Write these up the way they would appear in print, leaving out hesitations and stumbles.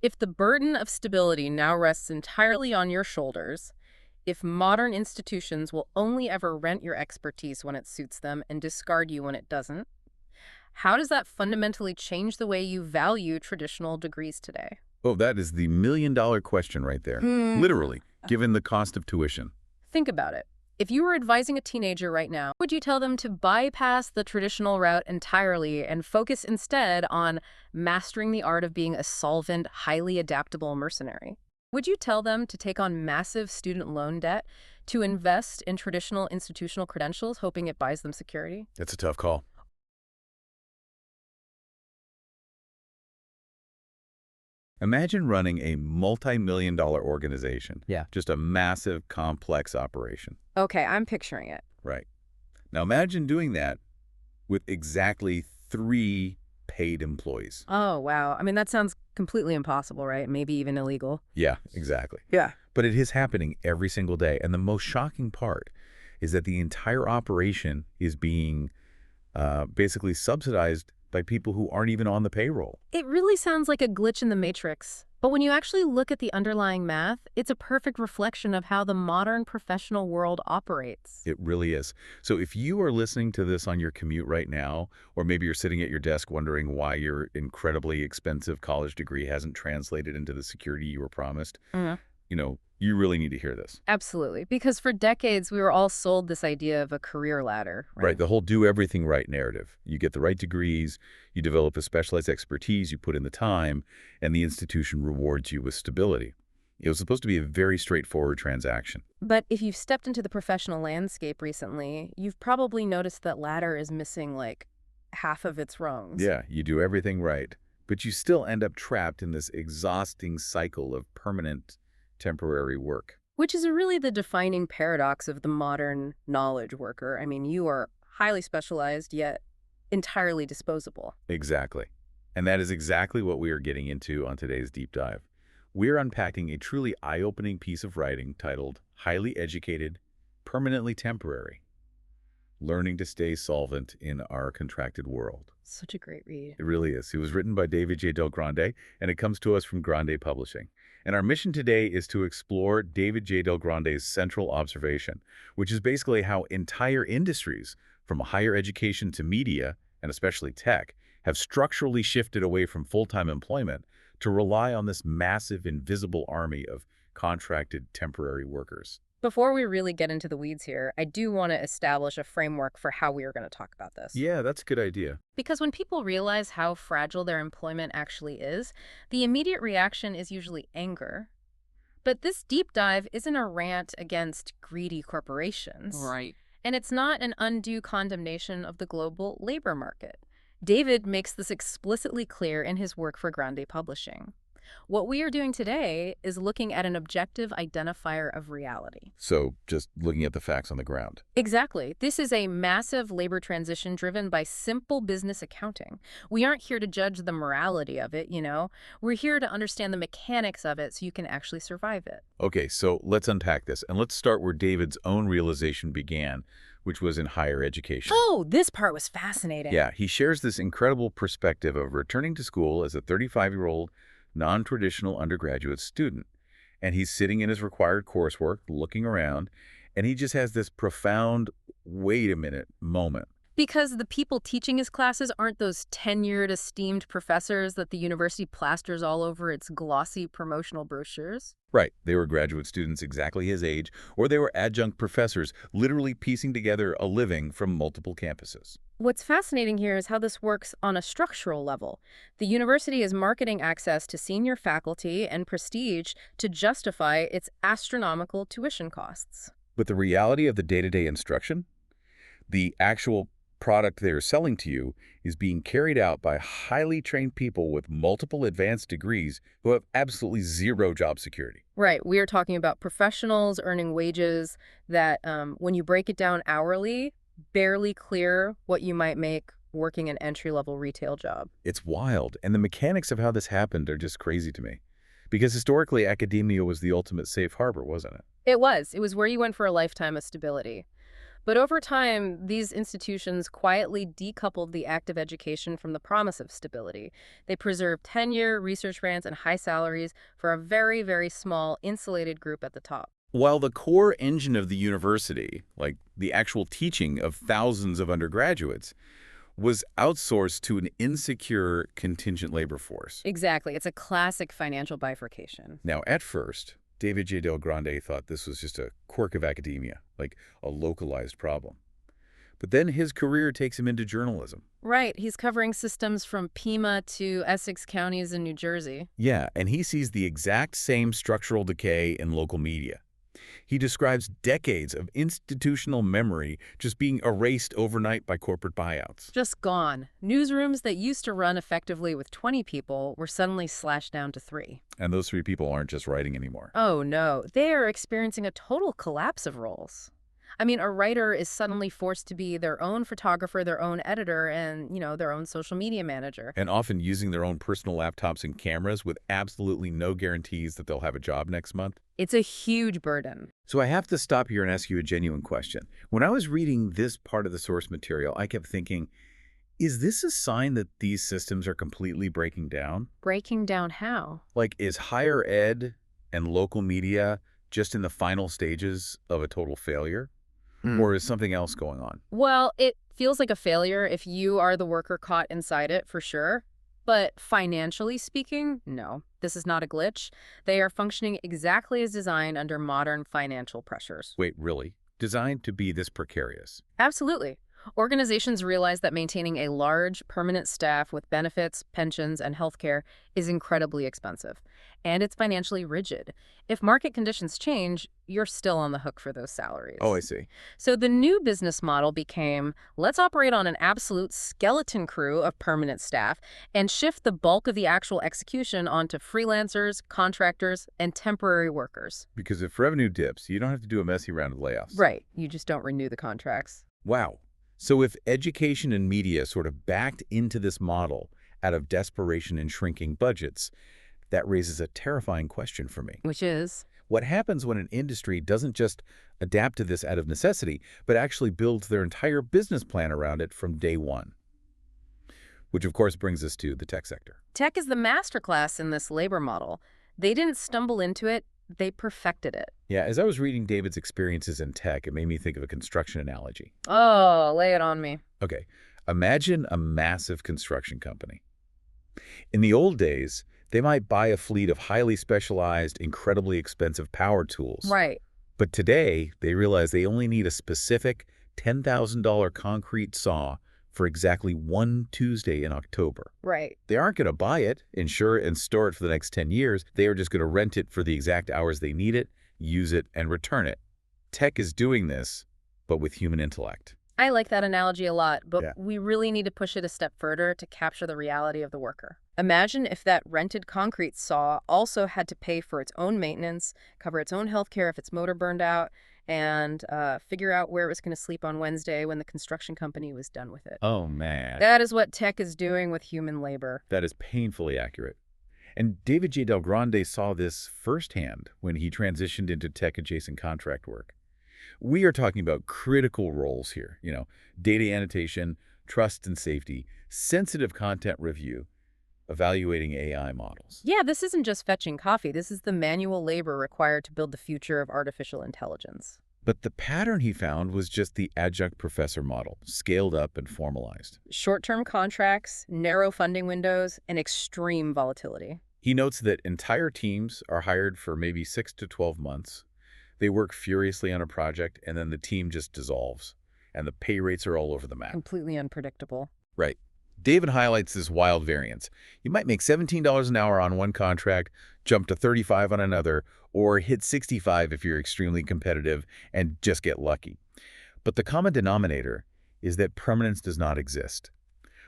If the burden of stability now rests entirely on your shoulders, if modern institutions will only ever rent your expertise when it suits them and discard you when it doesn't, how does that fundamentally change the way you value traditional degrees today? Oh, that is the million-dollar question right there. Hmm. Literally, given the cost of tuition. Think about it. If you were advising a teenager right now, would you tell them to bypass the traditional route entirely and focus instead on mastering the art of being a solvent, highly adaptable mercenary? Would you tell them to take on massive student loan debt to invest in traditional institutional credentials, hoping it buys them security? That's a tough call. Imagine running a multi-million-dollar organization. Yeah. Just a massive, complex operation. Okay, I'm picturing it. Right. Now imagine doing that with exactly 3 paid employees. Oh, wow. I mean, that sounds completely impossible, right? Maybe even illegal. Yeah, exactly. Yeah. But it is happening every single day. And the most shocking part is that the entire operation is being basically subsidized by people who aren't even on the payroll. It really sounds like a glitch in the matrix. But when you actually look at the underlying math, it's a perfect reflection of how the modern professional world operates. It really is. So if you are listening to this on your commute right now, or maybe you're sitting at your desk wondering why your incredibly expensive college degree hasn't translated into the security you were promised, you really need to hear this. Absolutely. Because for decades, we were all sold this idea of a career ladder, right? Right, the whole do everything right narrative. You get the right degrees, you develop a specialized expertise, you put in the time, and the institution rewards you with stability. It was supposed to be a very straightforward transaction. But if you've stepped into the professional landscape recently, you've probably noticed that ladder is missing like half of its rungs. Yeah, you do everything right, but you still end up trapped in this exhausting cycle of permanent, temporary work. Which is really the defining paradox of the modern knowledge worker. I mean, you are highly specialized, yet entirely disposable. Exactly. And that is exactly what we are getting into on today's deep dive. We're unpacking a truly eye-opening piece of writing titled Highly Educated, Permanently Temporary: Learning to Stay Solvent in Our Contracted World. Such a great read. It really is. It was written by David Del Grande, and it comes to us from Grande Publishing. And our mission today is to explore David Del Grande's central observation, which is basically how entire industries, from higher education to media, and especially tech, have structurally shifted away from full-time employment to rely on this massive invisible army of contracted temporary workers. Before we really get into the weeds here, I do want to establish a framework for how we are going to talk about this. Yeah, that's a good idea. Because when people realize how fragile their employment actually is, the immediate reaction is usually anger. But this deep dive isn't a rant against greedy corporations. Right. And it's not an undue condemnation of the global labor market. David makes this explicitly clear in his work for Grande Publishing. What we are doing today is looking at an objective identifier of reality. So just looking at the facts on the ground. Exactly. This is a massive labor transition driven by simple business accounting. We aren't here to judge the morality of it, We're here to understand the mechanics of it so you can actually survive it. Okay, so let's unpack this, and let's start where David's own realization began, which was in higher education. Oh, this part was fascinating. Yeah, he shares this incredible perspective of returning to school as a 35-year-old non-traditional undergraduate student. And he's sitting in his required coursework, looking around, and he just has this profound, wait a minute moment. Because the people teaching his classes aren't those tenured, esteemed professors that the university plasters all over its glossy promotional brochures. Right, they were graduate students exactly his age, or they were adjunct professors literally piecing together a living from multiple campuses. What's fascinating here is how this works on a structural level. The university is marketing access to senior faculty and prestige to justify its astronomical tuition costs. But the reality of the day-to-day instruction, the actual product they're selling to you, is being carried out by highly trained people with multiple advanced degrees who have absolutely zero job security. Right. We are talking about professionals earning wages that, when you break it down hourly, barely clear what you might make working an entry-level retail job. It's wild, and the mechanics of how this happened are just crazy to me. Because historically, academia was the ultimate safe harbor, wasn't it? It was. It was where you went for a lifetime of stability. But over time, these institutions quietly decoupled the active education from the promise of stability. They preserved tenure, research grants, and high salaries for a very, very small, insulated group at the top. While the core engine of the university, like the actual teaching of thousands of undergraduates, was outsourced to an insecure contingent labor force. Exactly. It's a classic financial bifurcation. Now, at first, David J. Del Grande thought this was just a quirk of academia, like a localized problem. But then his career takes him into journalism. Right. He's covering systems from Pima to Essex counties in New Jersey. Yeah, and he sees the exact same structural decay in local media. He describes decades of institutional memory just being erased overnight by corporate buyouts. Just gone. Newsrooms that used to run effectively with 20 people were suddenly slashed down to 3. And those 3 people aren't just writing anymore. Oh no, they are experiencing a total collapse of roles. I mean, a writer is suddenly forced to be their own photographer, their own editor, and, their own social media manager. And often using their own personal laptops and cameras with absolutely no guarantees that they'll have a job next month. It's a huge burden. So I have to stop here and ask you a genuine question. When I was reading this part of the source material, I kept thinking, is this a sign that these systems are completely breaking down? Breaking down how? Like, is higher ed and local media just in the final stages of a total failure? Or is something else going on? Well, it feels like a failure if you are the worker caught inside it, for sure. But financially speaking, no, this is not a glitch. They are functioning exactly as designed under modern financial pressures. Wait, really? Designed to be this precarious? Absolutely. Organizations realize that maintaining a large, permanent staff with benefits, pensions, and healthcare is incredibly expensive. And it's financially rigid. If market conditions change, you're still on the hook for those salaries. Oh, I see. So the new business model became, let's operate on an absolute skeleton crew of permanent staff and shift the bulk of the actual execution onto freelancers, contractors, and temporary workers. Because if revenue dips, you don't have to do a messy round of layoffs. Right. You just don't renew the contracts. Wow. So if education and media sort of backed into this model out of desperation and shrinking budgets, that raises a terrifying question for me. Which is? What happens when an industry doesn't just adapt to this out of necessity, but actually builds their entire business plan around it from day one? Which, of course, brings us to the tech sector. Tech is the masterclass in this labor model. They didn't stumble into it. They perfected it. Yeah, as I was reading David's experiences in tech, it made me think of a construction analogy. Oh, lay it on me. Okay, imagine a massive construction company. In the old days, they might buy a fleet of highly specialized, incredibly expensive power tools. Right. But today, they realize they only need a specific $10,000 concrete saw for exactly one Tuesday in October. Right. They aren't going to buy it, insure it, and store it for the next 10 years. They are just going to rent it for the exact hours they need it, use it, and return it. Tech is doing this, but with human intellect. I like that analogy a lot, but Yeah. we really need to push it a step further to capture the reality of the worker. Imagine if that rented concrete saw also had to pay for its own maintenance, cover its own health care if its motor burned out, and figure out where it was going to sleep on Wednesday when the construction company was done with it. Oh, man. That is what tech is doing with human labor. That is painfully accurate. And David J. Del Grande saw this firsthand when he transitioned into tech-adjacent contract work. We are talking about critical roles here, data annotation, trust and safety, sensitive content review, evaluating AI models. Yeah, this isn't just fetching coffee. This is the manual labor required to build the future of artificial intelligence. But the pattern he found was just the adjunct professor model, scaled up and formalized. Short-term contracts, narrow funding windows, and extreme volatility. He notes that entire teams are hired for maybe 6 to 12 months. They work furiously on a project, and then the team just dissolves, and the pay rates are all over the map. Completely unpredictable. Right. David highlights this wild variance. You might make $17 an hour on one contract, jump to $35 on another, or hit $65 if you're extremely competitive and just get lucky. But the common denominator is that permanence does not exist.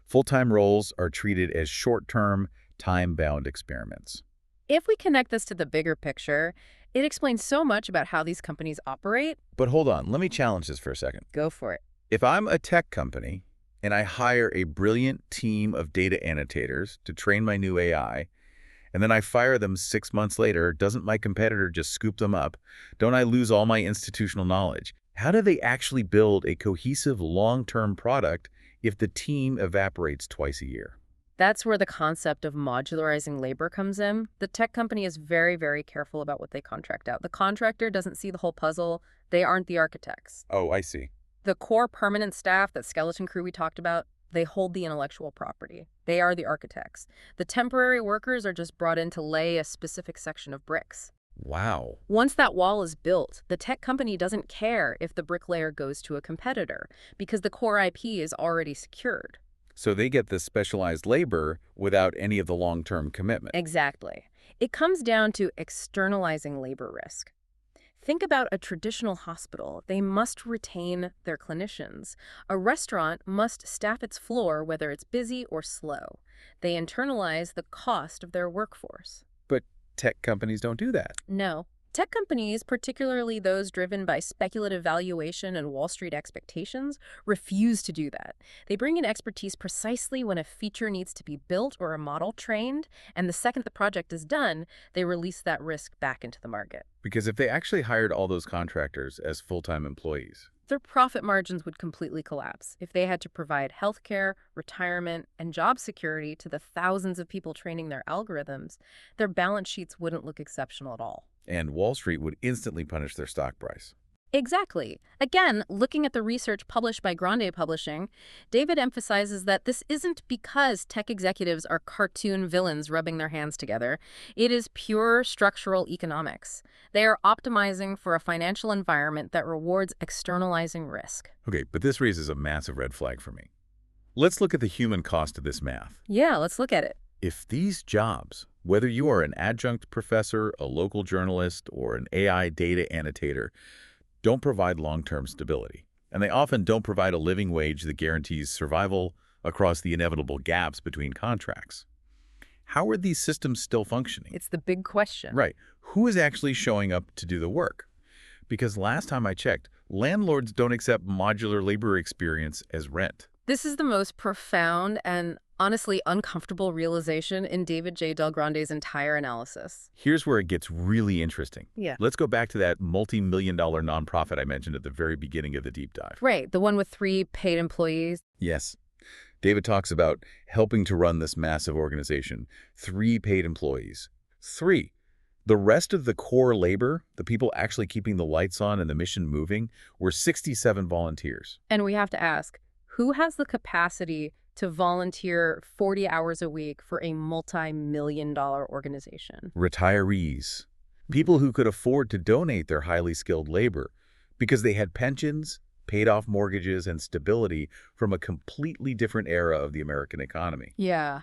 Full-time roles are treated as short-term, time-bound experiments. If we connect this to the bigger picture, it explains so much about how these companies operate. But hold on, let me challenge this for a second. Go for it. If I'm a tech company and I hire a brilliant team of data annotators to train my new AI, and then I fire them 6 months later, doesn't my competitor just scoop them up? Don't I lose all my institutional knowledge? How do they actually build a cohesive long-term product if the team evaporates twice a year? That's where the concept of modularizing labor comes in. The tech company is very, very careful about what they contract out. The contractor doesn't see the whole puzzle. They aren't the architects. Oh, I see. The core permanent staff, that skeleton crew we talked about, they hold the intellectual property. They are the architects. The temporary workers are just brought in to lay a specific section of bricks. Wow. Once that wall is built, the tech company doesn't care if the bricklayer goes to a competitor because the core IP is already secured. So they get this specialized labor without any of the long-term commitment. Exactly. It comes down to externalizing labor risk. Think about a traditional hospital. They must retain their clinicians. A restaurant must staff its floor whether it's busy or slow. They internalize the cost of their workforce. But tech companies don't do that. No. Tech companies, particularly those driven by speculative valuation and Wall Street expectations, refuse to do that. They bring in expertise precisely when a feature needs to be built or a model trained, and the second the project is done, they release that risk back into the market. Because if they actually hired all those contractors as full-time employees, Their profit margins would completely collapse if they had to provide healthcare, retirement, and job security to the thousands of people training their algorithms. Their balance sheets wouldn't look exceptional at all. and Wall Street would instantly punish their stock price. Exactly. Again, looking at the research published by Grande Publishing, David emphasizes that this isn't because tech executives are cartoon villains rubbing their hands together. It is pure structural economics. They are optimizing for a financial environment that rewards externalizing risk. Okay, but this raises a massive red flag for me. Let's look at the human cost of this math. Yeah, let's look at it. If these jobs, whether you are an adjunct professor, a local journalist, or an AI data annotator, don't provide long-term stability, and they often don't provide a living wage that guarantees survival across the inevitable gaps between contracts, how are these systems still functioning? It's the big question. Right. Who is actually showing up to do the work? Because last time I checked, landlords don't accept modular labor experience as rent. This is the most profound and honestly uncomfortable realization in David J. Del Grande's entire analysis. Here's where it gets really interesting. Yeah. Let's go back to that multi-million-dollar nonprofit I mentioned at the very beginning of the deep dive. Right, the one with 3 paid employees. Yes. David talks about helping to run this massive organization. 3 paid employees. 3. The rest of the core labor, the people actually keeping the lights on and the mission moving, were 67 volunteers. And we have to ask, who has the capacity to volunteer 40 hours a week for a multi-million-dollar organization? Retirees. People who could afford to donate their highly skilled labor because they had pensions, paid-off mortgages, and stability from a completely different era of the American economy. Yeah.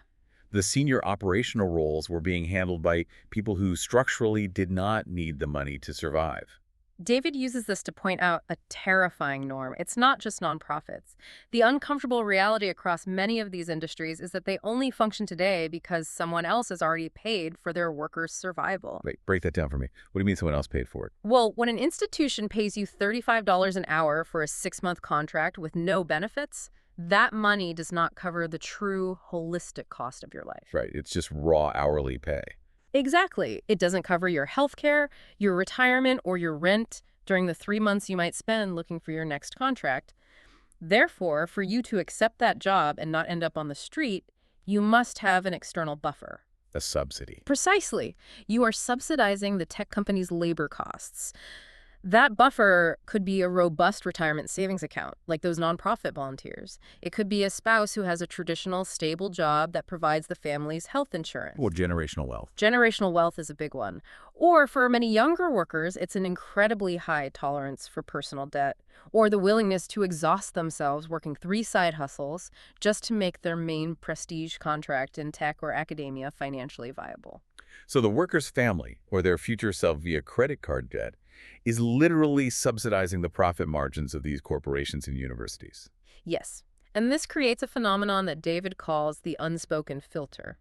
The senior operational roles were being handled by people who structurally did not need the money to survive. David uses this to point out a terrifying norm. It's not just nonprofits. The uncomfortable reality across many of these industries is that they only function today because someone else has already paid for their workers' survival. Wait, break that down for me. What do you mean someone else paid for it? Well, when an institution pays you $35 an hour for a 6-month contract with no benefits, that money does not cover the true holistic cost of your life. Right, it's just raw hourly pay. Exactly. It doesn't cover your health care, your retirement, or your rent during the 3 months you might spend looking for your next contract. Therefore, for you to accept that job and not end up on the street, you must have an external buffer. A subsidy. Precisely. You are subsidizing the tech company's labor costs. That buffer could be a robust retirement savings account, like those nonprofit volunteers. It could be a spouse who has a traditional, stable job that provides the family's health insurance. Or generational wealth. Generational wealth is a big one. Or for many younger workers, it's an incredibly high tolerance for personal debt, or the willingness to exhaust themselves working 3 side hustles just to make their main prestige contract in tech or academia financially viable. So the worker's family, or their future self via credit card debt, is literally subsidizing the profit margins of these corporations and universities. Yes, and this creates a phenomenon that David calls the unspoken filter.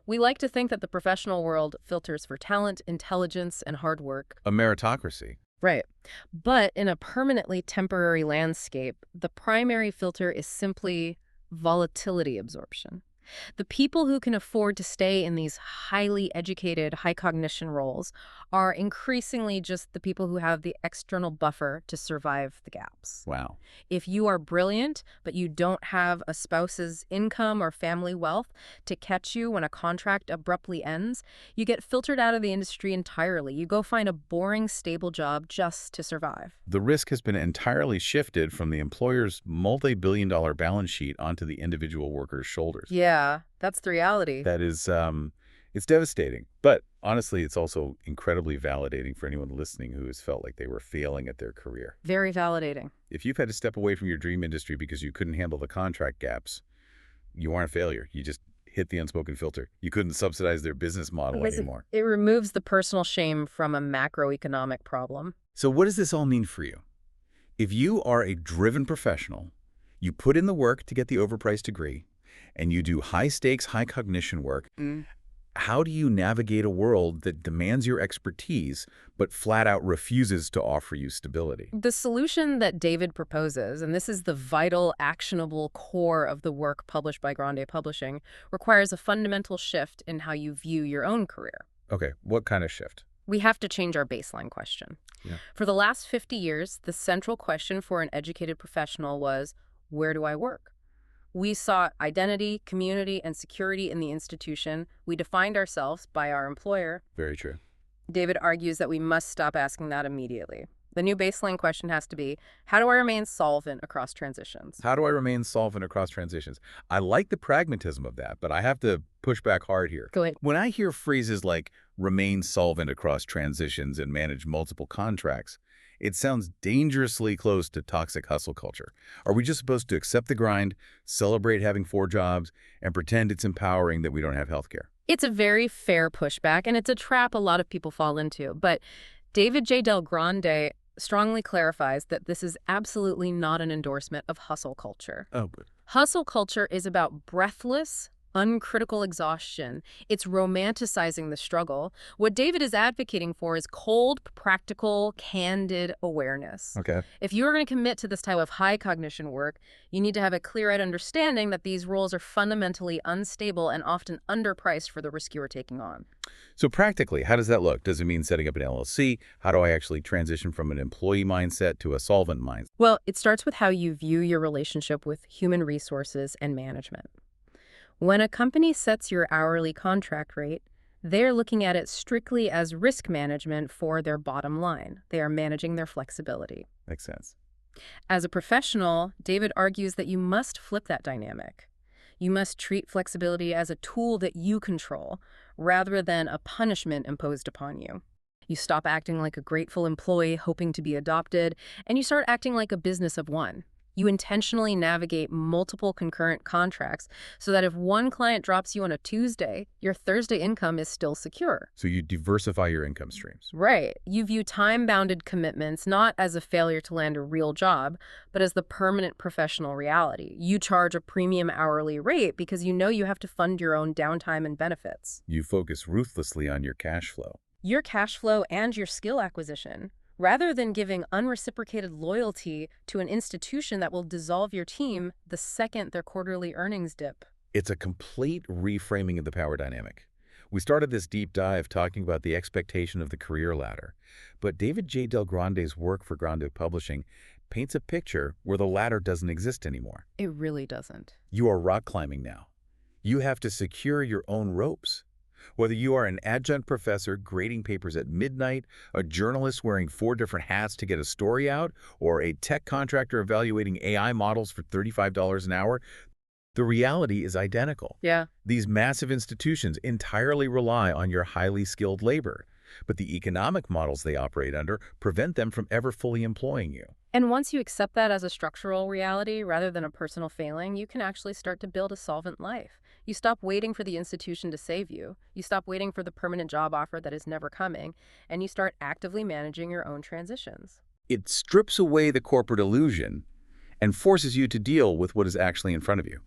We like to think that the professional world filters for talent, intelligence, and hard work. A meritocracy. Right. But in a permanently temporary landscape, the primary filter is simply volatility absorption. The people who can afford to stay in these highly educated, high cognition roles are increasingly just the people who have the external buffer to survive the gaps. Wow. If you are brilliant, but you don't have a spouse's income or family wealth to catch you when a contract abruptly ends, you get filtered out of the industry entirely. You go find a boring, stable job just to survive. The risk has been entirely shifted from the employer's multi-billion-dollar balance sheet onto the individual worker's shoulders. Yeah, that's the reality. That is, it's devastating. But honestly, it's also incredibly validating for anyone listening who has felt like they were failing at their career. Very validating. If you've had to step away from your dream industry because you couldn't handle the contract gaps, you aren't a failure. You just hit the unspoken filter. You couldn't subsidize their business model anymore. It removes the personal shame from a macroeconomic problem. So what does this all mean for you? If you are a driven professional, you put in the work to get the overpriced degree, and you do high-stakes, high-cognition work, how do you navigate a world that demands your expertise but flat-out refuses to offer you stability? The solution that David proposes, and this is the vital, actionable core of the work published by Grande Publishing, requires a fundamental shift in how you view your own career. Okay, what kind of shift? We have to change our baseline question. Yeah. For the last 50 years, the central question for an educated professional was, where do I work? We sought identity, community, and security in the institution. We defined ourselves by our employer. Very true. David argues that we must stop asking that immediately. The new baseline question has to be, how do I remain solvent across transitions? How do I remain solvent across transitions? I like the pragmatism of that, but I have to push back hard here. Go ahead. When I hear phrases like remain solvent across transitions and manage multiple contracts, it sounds dangerously close to toxic hustle culture. Are we just supposed to accept the grind, celebrate having 4 jobs, and pretend it's empowering that we don't have health care? It's a very fair pushback, and it's a trap a lot of people fall into. But David J. Del Grande strongly clarifies that this is absolutely not an endorsement of hustle culture. Oh, good. Hustle culture is about breathless, uncritical exhaustion. It's romanticizing the struggle. What David is advocating for is cold, practical, candid awareness. Okay. If you are going to commit to this type of high cognition work, you need to have a clear-eyed understanding that these roles are fundamentally unstable and often underpriced for the risk you are taking on. So practically, how does that look? Does it mean setting up an LLC? How do I actually transition from an employee mindset to a solvent mindset? Well, it starts with how you view your relationship with human resources and management. When a company sets your hourly contract rate, they're looking at it strictly as risk management for their bottom line. They are managing their flexibility. Makes sense. As a professional, David argues that you must flip that dynamic. You must treat flexibility as a tool that you control, rather than a punishment imposed upon you. You stop acting like a grateful employee hoping to be adopted, and you start acting like a business of one. You intentionally navigate multiple concurrent contracts so that if one client drops you on a Tuesday, your Thursday income is still secure. So you diversify your income streams. Right. You view time-bounded commitments not as a failure to land a real job, but as the permanent professional reality. You charge a premium hourly rate because you know you have to fund your own downtime and benefits. You focus ruthlessly on your cash flow. Your cash flow and your skill acquisition, rather than giving unreciprocated loyalty to an institution that will dissolve your team the second their quarterly earnings dip. It's a complete reframing of the power dynamic. We started this deep dive talking about the expectation of the career ladder, but David J. Del Grande's work for Grande Publishing paints a picture where the ladder doesn't exist anymore. It really doesn't. You are rock climbing now. You have to secure your own ropes. Whether you are an adjunct professor grading papers at midnight, a journalist wearing 4 different hats to get a story out, or a tech contractor evaluating AI models for $35 an hour, the reality is identical. Yeah. These massive institutions entirely rely on your highly skilled labor, but the economic models they operate under prevent them from ever fully employing you. And once you accept that as a structural reality rather than a personal failing, you can actually start to build a solvent life. You stop waiting for the institution to save you. You stop waiting for the permanent job offer that is never coming, and you start actively managing your own transitions. It strips away the corporate illusion and forces you to deal with what is actually in front of you.